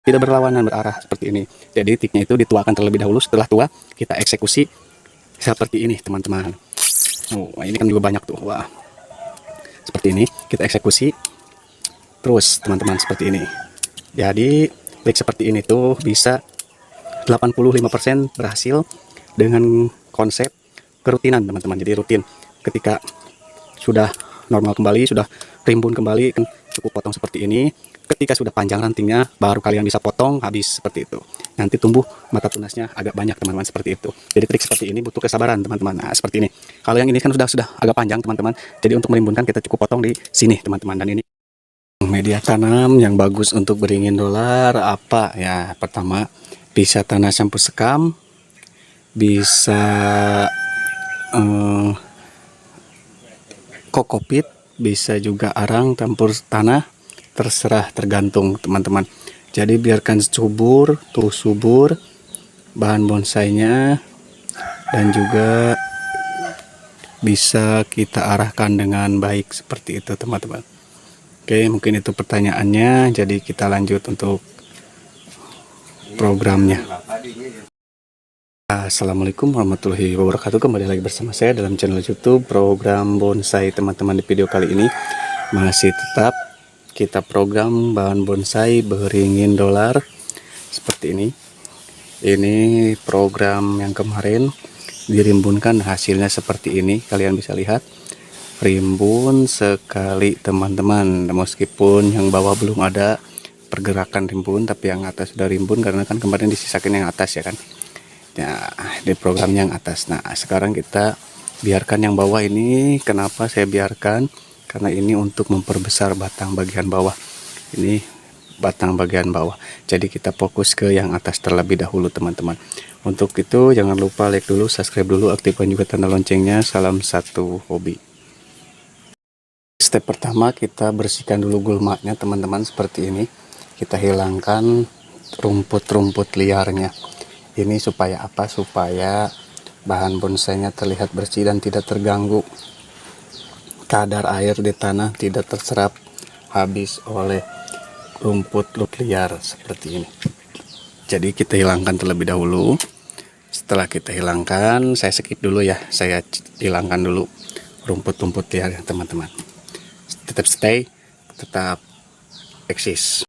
tidak berlawanan, berarah seperti ini. Jadi tiknya itu dituakan terlebih dahulu, setelah tua kita eksekusi seperti ini teman-teman. Oh, ini kan juga banyak tuh. Wah, seperti ini kita eksekusi terus teman-teman, seperti ini. Jadi trik seperti ini tuh bisa 85% berhasil dengan konsep kerutinan teman-teman. Jadi rutin, ketika sudah normal kembali, sudah rimbun kembali, kan cukup potong seperti ini. Ketika sudah panjang rantingnya, baru kalian bisa potong habis seperti itu. Nanti tumbuh mata tunasnya agak banyak teman-teman, seperti itu. Jadi trik seperti ini butuh kesabaran teman-teman. Nah, seperti ini. Kalau yang ini kan sudah agak panjang teman-teman. Jadi untuk merimbunkan kita cukup potong di sini teman-teman. Dan ini media tanam yang bagus untuk beringin dolar apa ya? Pertama, bisa tanah campur sekam, bisa kokopit, bisa juga arang campur tanah, terserah, tergantung teman-teman. Jadi biarkan subur, tuh subur bahan bonsainya, dan juga bisa kita arahkan dengan baik seperti itu teman-teman. Oke, mungkin itu pertanyaannya, jadi kita lanjut untuk programnya. Assalamualaikum warahmatullahi wabarakatuh. Kembali lagi bersama saya dalam channel YouTube program bonsai teman-teman. Di video kali ini masih tetap kita program bahan bonsai beringin dolar seperti ini. Ini program yang kemarin dirimbunkan, hasilnya seperti ini, kalian bisa lihat rimbun sekali teman-teman. Meskipun yang bawah belum ada pergerakan rimbun, tapi yang atas sudah rimbun karena kan kemarin disisakan yang atas ya kan. Ya, di program yang atas. Nah, sekarang kita biarkan yang bawah ini. Kenapa saya biarkan? Karena ini untuk memperbesar batang bagian bawah. Ini batang bagian bawah. Jadi kita fokus ke yang atas terlebih dahulu teman-teman. Untuk itu jangan lupa like dulu, subscribe dulu, aktifkan juga tanda loncengnya. Salam satu hobi. Step pertama, kita bersihkan dulu gulmanya teman-teman, seperti ini. Kita hilangkan rumput-rumput liarnya. Ini supaya apa? Supaya bahan bonsainya terlihat bersih dan tidak terganggu. Kadar air di tanah tidak terserap habis oleh rumput liar seperti ini. Jadi kita hilangkan terlebih dahulu. Setelah kita hilangkan, saya skip dulu ya. Saya hilangkan dulu rumput-rumput liar ya teman-teman. Tetap stay, tetap eksis.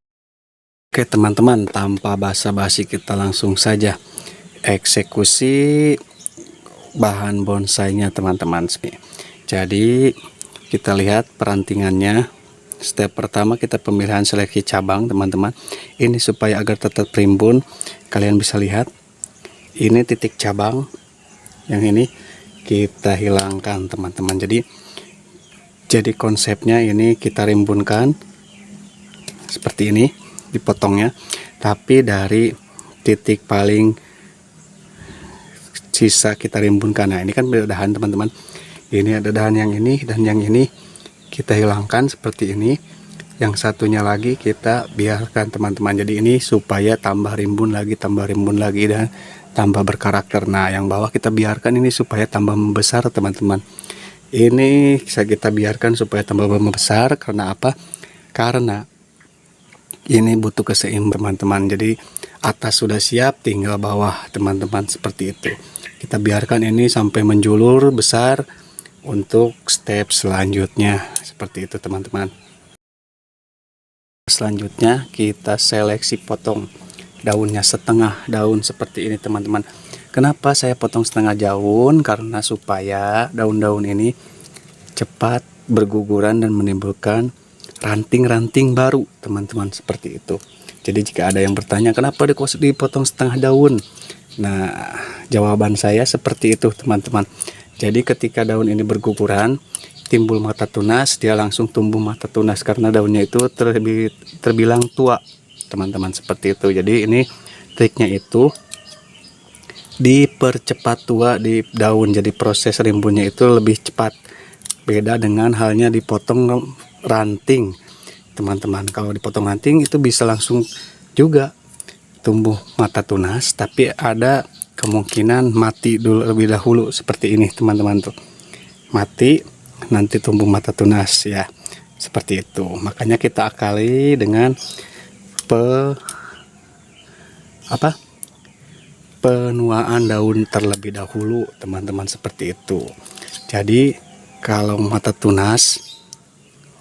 Oke teman-teman, tanpa basa-basi kita langsung saja eksekusi bahan bonsainya teman-teman. Jadi kita lihat perantingannya. Step pertama kita pemilihan seleksi cabang teman-teman. Ini supaya agar tetap rimbun, kalian bisa lihat ini titik cabang yang ini kita hilangkan teman-teman. Jadi konsepnya ini kita rimbunkan seperti ini, dipotongnya, tapi dari titik paling sisa kita rimbunkan. Nah, ini kan beda dahan teman-teman. Ini ada dahan yang ini dan yang ini kita hilangkan seperti ini. Yang satunya lagi kita biarkan teman-teman. Jadi ini supaya tambah rimbun lagi dan tambah berkarakter. Nah, yang bawah kita biarkan ini supaya tambah membesar teman-teman. Ini bisa kita biarkan supaya tambah membesar karena apa? Karena ini butuh keseimbangan teman-teman. Jadi atas sudah siap, tinggal bawah teman-teman, seperti itu. Kita biarkan ini sampai menjulur besar untuk step selanjutnya, seperti itu teman-teman. Selanjutnya kita seleksi potong daunnya, setengah daun seperti ini teman-teman. Kenapa saya potong setengah daun? Karena supaya daun-daun ini cepat berguguran dan menimbulkan ranting-ranting baru teman-teman, seperti itu. Jadi jika ada yang bertanya kenapa dipotong setengah daun, nah jawaban saya seperti itu teman-teman. Jadi ketika daun ini berguguran, timbul mata tunas, dia langsung tumbuh mata tunas karena daunnya itu terbilang tua teman-teman, seperti itu. Jadi ini triknya itu dipercepat tua di daun, jadi proses rimbunnya itu lebih cepat. Beda dengan halnya dipotong ranting teman-teman. Kalau dipotong ranting itu bisa langsung juga tumbuh mata tunas, tapi ada kemungkinan mati dulu lebih dahulu, seperti ini teman-teman, tuh mati nanti tumbuh mata tunas ya, seperti itu. Makanya kita akali dengan apa penuaan daun terlebih dahulu, teman-teman, seperti itu. Jadi kalau mata tunas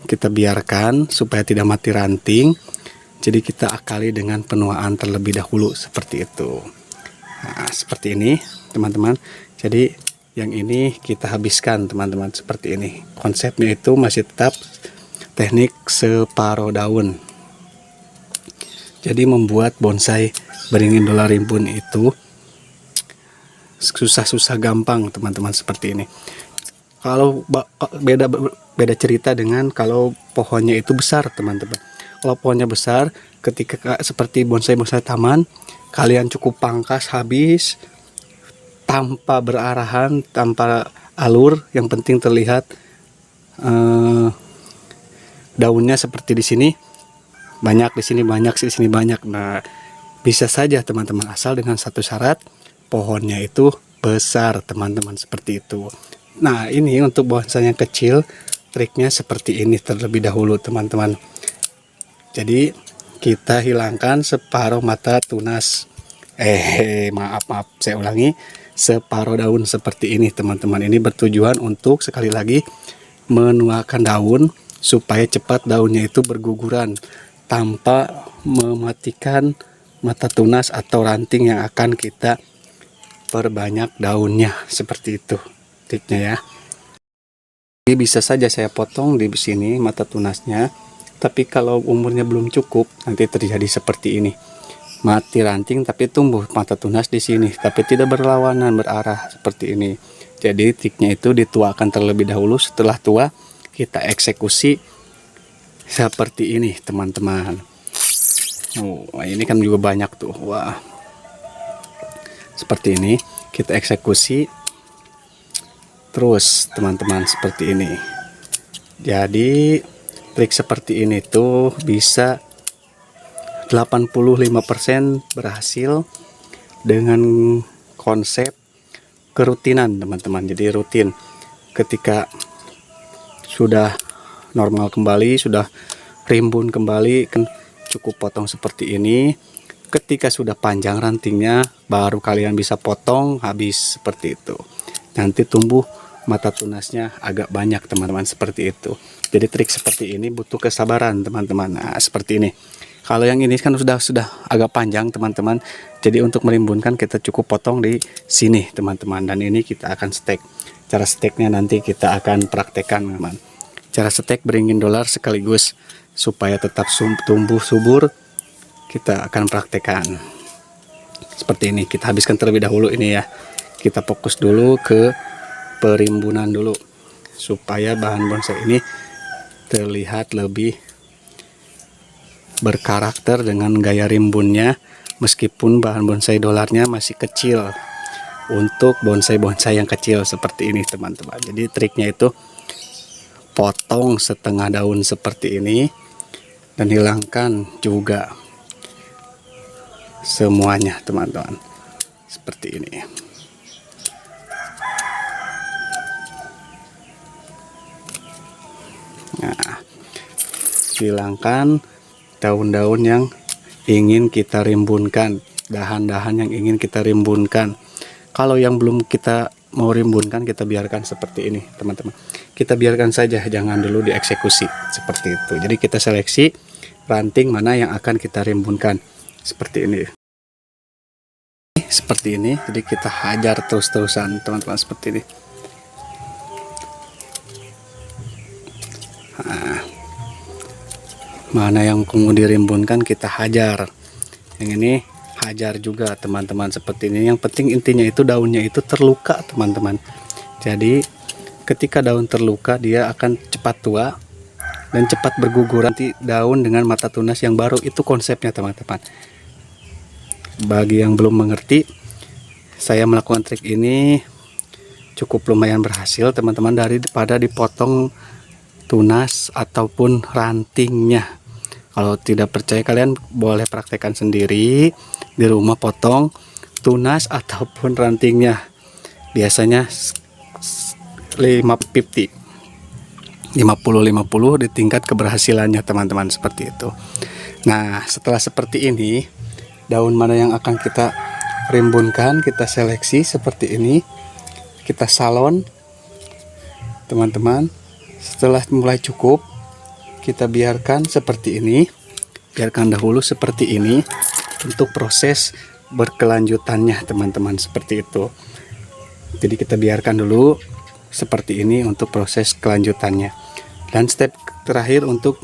kita biarkan supaya tidak mati ranting, jadi kita akali dengan penuaan terlebih dahulu seperti itu. Nah, seperti ini teman-teman. Jadi yang ini kita habiskan, teman-teman, seperti ini. Konsepnya itu masih tetap teknik separuh daun. Jadi membuat bonsai beringin dolar rimbun itu susah-susah gampang, teman-teman, seperti ini. Kalau beda cerita dengan kalau pohonnya itu besar, teman-teman. Kalau pohonnya besar, ketika seperti bonsai-bonsai taman, kalian cukup pangkas habis tanpa berarahan, tanpa alur, yang penting terlihat daunnya seperti di sini banyak, di sini banyak, di sini banyak. Nah, bisa saja, teman-teman, asal dengan satu syarat, pohonnya itu besar, teman-teman, seperti itu. Nah, ini untuk bonsai yang kecil, triknya seperti ini terlebih dahulu, teman-teman. Jadi kita hilangkan separuh mata tunas. Maaf, saya ulangi, separuh daun seperti ini, teman-teman. Ini bertujuan untuk, sekali lagi, menuakan daun supaya cepat daunnya itu berguguran tanpa mematikan mata tunas atau ranting yang akan kita perbanyak daunnya, seperti itu triknya ya. Jadi bisa saja saya potong di sini mata tunasnya, tapi kalau umurnya belum cukup nanti terjadi seperti ini, mati ranting tapi tumbuh mata tunas di sini, tapi tidak berlawanan berarah seperti ini. Jadi triknya itu dituakan terlebih dahulu, setelah tua kita eksekusi seperti ini, teman-teman. Ini kan juga banyak tuh. Wah, seperti ini kita eksekusi terus, teman-teman, seperti ini. Jadi trik seperti ini tuh bisa 85% berhasil dengan konsep kerutinan, teman-teman. Jadi rutin, ketika sudah normal kembali, sudah rimbun kembali, kan cukup potong seperti ini. Ketika sudah panjang rantingnya, baru kalian bisa potong habis seperti itu. Nanti tumbuh mata tunasnya agak banyak, teman-teman, seperti itu. Jadi trik seperti ini butuh kesabaran, teman-teman. Nah, seperti ini. Kalau yang ini kan sudah agak panjang, teman-teman. Jadi untuk merimbunkan kita cukup potong di sini, teman-teman. Dan ini kita akan stek. Cara steknya nanti kita akan praktekkan, teman-teman. Cara stek beringin dolar sekaligus supaya tetap tumbuh subur, kita akan praktekkan seperti ini. Kita habiskan terlebih dahulu ini ya. Kita fokus dulu ke perimbunan dulu supaya bahan bonsai ini terlihat lebih berkarakter dengan gaya rimbunnya, meskipun bahan bonsai dolarnya masih kecil untuk bonsai-bonsai yang kecil seperti ini, teman-teman. Jadi triknya itu potong setengah daun seperti ini dan hilangkan juga semuanya, teman-teman, seperti ini. Nah, hilangkan daun-daun yang ingin kita rimbunkan, dahan-dahan yang ingin kita rimbunkan. Kalau yang belum kita mau rimbunkan, kita biarkan seperti ini, teman-teman. Kita biarkan saja, jangan dulu dieksekusi seperti itu. Jadi kita seleksi ranting mana yang akan kita rimbunkan seperti ini. Seperti ini. Jadi kita hajar terus-terusan, teman-teman, seperti ini. Nah, mana yang kemudian dirimbunkan kita hajar. Yang ini hajar juga, teman-teman, seperti ini. Yang penting intinya itu daunnya itu terluka, teman-teman. Jadi ketika daun terluka, dia akan cepat tua dan cepat berguguran. Nanti daun dengan mata tunas yang baru, itu konsepnya, teman-teman. Bagi yang belum mengerti, saya melakukan trik ini cukup lumayan berhasil, teman-teman, daripada dipotong tunas ataupun rantingnya. Kalau tidak percaya, kalian boleh praktekkan sendiri di rumah, potong tunas ataupun rantingnya. Biasanya 50-50 di tingkat keberhasilannya, teman-teman, seperti itu. Nah, setelah seperti ini, daun mana yang akan kita rimbunkan, kita seleksi seperti ini, kita salon teman-teman. Setelah mulai cukup, kita biarkan seperti ini, biarkan dahulu seperti ini untuk proses berkelanjutannya teman-teman, seperti itu. Jadi kita biarkan dulu seperti ini untuk proses kelanjutannya. Dan step terakhir untuk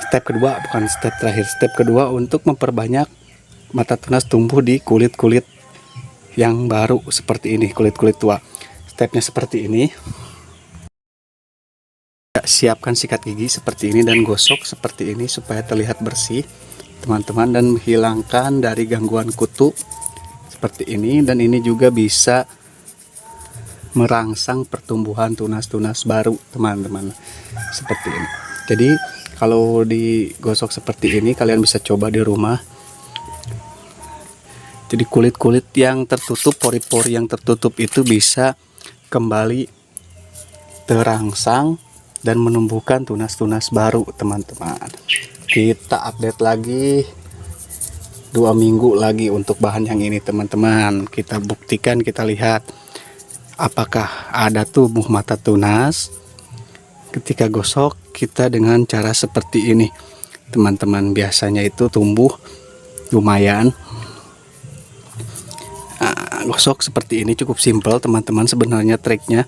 step kedua, bukan step terakhir, step kedua untuk memperbanyak mata tunas tumbuh di kulit-kulit yang baru seperti ini, kulit-kulit tua. Stepnya seperti ini. Siapkan sikat gigi seperti ini dan gosok seperti ini supaya terlihat bersih teman-teman, dan menghilangkan dari gangguan kutu seperti ini. Dan ini juga bisa merangsang pertumbuhan tunas-tunas baru teman-teman, seperti ini. Jadi kalau digosok seperti ini, kalian bisa coba di rumah. Jadi kulit-kulit yang tertutup, pori-pori yang tertutup itu bisa kembali terangsang dan menumbuhkan tunas-tunas baru teman-teman. Kita update lagi 2 minggu lagi untuk bahan yang ini teman-teman. Kita buktikan, kita lihat apakah ada tumbuh mata tunas ketika gosok kita dengan cara seperti ini teman-teman. Biasanya itu tumbuh lumayan. Gosok seperti ini cukup simpel teman-teman. Sebenarnya triknya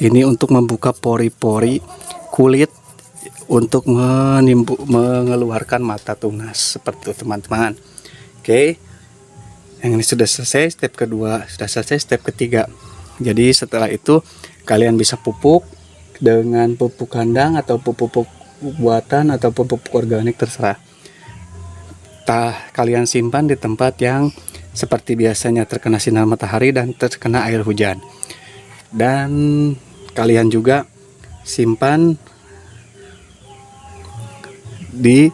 ini untuk membuka pori-pori kulit untuk mengeluarkan mata tunas seperti itu teman-teman. Oke, yang ini sudah selesai step kedua, sudah selesai step ketiga. Jadi setelah itu kalian bisa pupuk dengan pupuk kandang atau pupuk buatan atau pupuk organik, terserah. Kalian simpan di tempat yang seperti biasanya terkena sinar matahari dan terkena air hujan. Dan kalian juga simpan di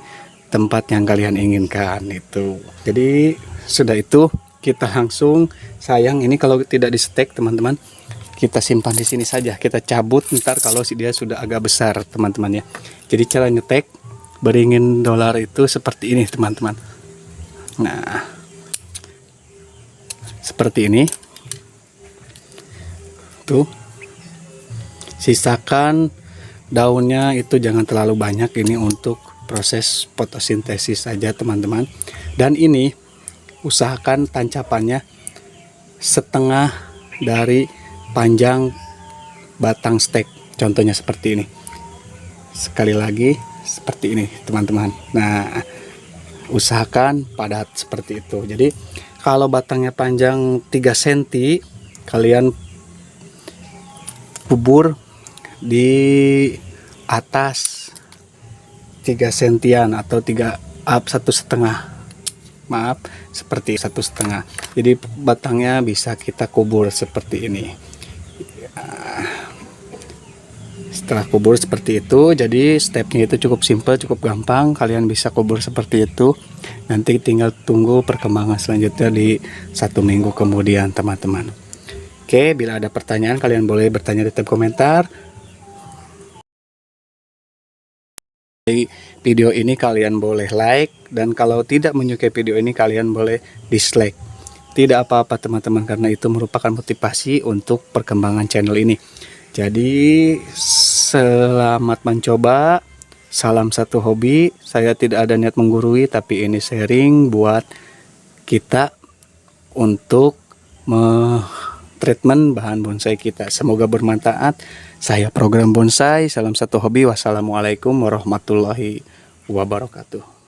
tempat yang kalian inginkan itu. Jadi sudah itu kita langsung, sayang ini kalau tidak di stek teman-teman, kita simpan di sini saja, kita cabut ntar kalau dia sudah agak besar teman-teman ya. Jadi cara nyetek beringin dolar itu seperti ini teman-teman. Nah seperti ini tuh, sisakan daunnya itu jangan terlalu banyak, ini untuk proses fotosintesis saja teman-teman. Dan ini usahakan tancapannya setengah dari panjang batang stek, contohnya seperti ini. Sekali lagi seperti ini teman-teman. Nah usahakan padat seperti itu. Jadi kalau batangnya panjang 3 cm, kalian kubur di atas 3 cm atau 1,5 maaf, seperti 1,5. Jadi batangnya bisa kita kubur seperti ini. Setelah kubur seperti itu, jadi stepnya itu cukup simple, cukup gampang. Kalian bisa kubur seperti itu. Nanti tinggal tunggu perkembangan selanjutnya di 1 minggu kemudian teman-teman. Oke, bila ada pertanyaan kalian boleh bertanya di tab komentar. Di video ini kalian boleh like, dan kalau tidak menyukai video ini kalian boleh dislike. Tidak apa-apa teman-teman, karena itu merupakan motivasi untuk perkembangan channel ini. Jadi selamat mencoba, salam satu hobi. Saya tidak ada niat menggurui, tapi ini sharing buat kita untuk treatment bahan bonsai kita. Semoga bermanfaat. Saya Program Bonsai, salam satu hobi. Wassalamualaikum warahmatullahi wabarakatuh.